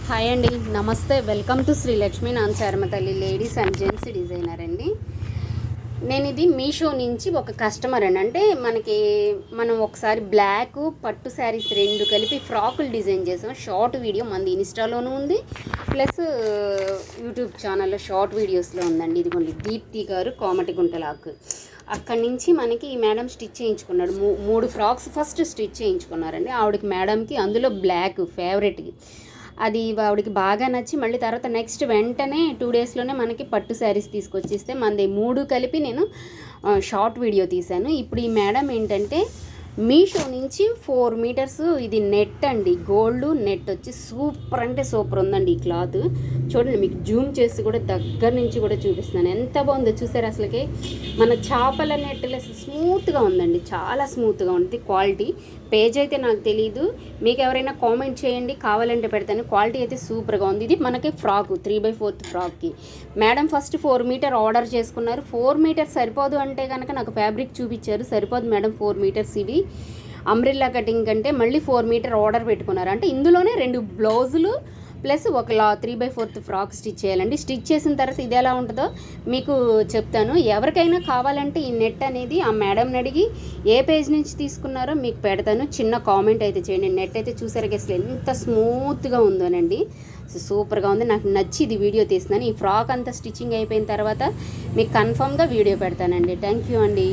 Hi అండి, నమస్తే. Welcome to Sreelakshmi నాన్ చారమతల్లి లేడీస్ అండ్ జెంట్స్ డిజైనర్ అండి. నేను ఇది మీషో నుంచి ఒక కస్టమర్ అండి. అంటే మనం ఒకసారి బ్లాక్ పట్టు శారీస్ రెండు కలిపి ఫ్రాకులు డిజైన్ చేసాం. షార్ట్ వీడియో మనది ఇన్స్టాలోనూ ఉంది, ప్లస్ యూట్యూబ్ ఛానల్లో షార్ట్ వీడియోస్లో ఉందండి. ఇదిగోండి, దీప్తి గారు కోమటిగుంటలాకు. అక్కడి నుంచి మనకి ఈ మేడం స్టిచ్ చేయించుకున్నాడు. మూడు ఫ్రాక్స్ ఫస్ట్ స్టిచ్ చేయించుకున్నారండి ఆవిడకి, మేడంకి. అందులో బ్లాక్ ఫేవరెట్కి, అది ఆవిడకి బాగా నచ్చి మళ్ళీ తర్వాత నెక్స్ట్ వెంటనే 2 డేస్లోనే మనకి పట్టు శారీస్ తీసుకొచ్చిస్తే మనది 3 కలిపి నేను షార్ట్ వీడియో తీశాను. ఇప్పుడు ఈ మేడం ఏంటంటే మీషో నుంచి 4 మీటర్స్ ఇది నెట్ అండి, గోల్డ్ నెట్ వచ్చి సూపర్ అంటే సూపర్ ఉందండి. ఈ క్లాత్ చూడండి, మీకు జూమ్ చేసి కూడా దగ్గర నుంచి కూడా చూపిస్తున్నాను. ఎంత బాగుందో చూసారు. అసలుకి మన చేపల నెట్లో స్మూత్గా ఉందండి, చాలా స్మూత్గా ఉంది. క్వాలిటీ పేజ్ అయితే నాకు తెలియదు, మీకు ఎవరైనా కామెంట్ చేయండి, కావాలంటే పెడతాను. క్వాలిటీ అయితే సూపర్గా ఉంది. ఇది మనకి ఫ్రాక్ 3/4 ఫ్రాక్కి మేడం ఫస్ట్ 4 మీటర్ ఆర్డర్ చేసుకున్నారు. 4 మీటర్స్ సరిపోదు అంటే కనుక నాకు ఫ్యాబ్రిక్ చూపించారు. సరిపోదు మేడం 4 మీటర్స్, ఇవి అంబ్రిల్లా కటింగ్ కంటే మళ్ళీ 4 మీటర్ ఆర్డర్ పెట్టుకున్నారు. అంటే ఇందులోనే 2 బ్లౌజులు ప్లస్ ఒక 3/4 ఫ్రాక్ స్టిచ్ చేయాలండి. స్టిచ్ చేసిన తర్వాత ఇది ఎలా ఉంటుందో మీకు చెప్తాను. ఎవరికైనా కావాలంటే ఈ నెట్ అనేది ఆ మేడంని అడిగి ఏ పేజ్ నుంచి తీసుకున్నారో మీకు పెడతాను. చిన్న కామెంట్ అయితే చేయండి. నెట్ అయితే చూసారు అసలు ఎంత స్మూత్గా ఉందోనండి, సూపర్గా ఉంది. నాకు నచ్చి ఇది వీడియో తీస్తున్నాను. ఈ ఫ్రాక్ అంతా స్టిచ్చింగ్ అయిపోయిన తర్వాత మీకు కన్ఫామ్గా వీడియో పెడతానండి. థ్యాంక్ యూ అండి.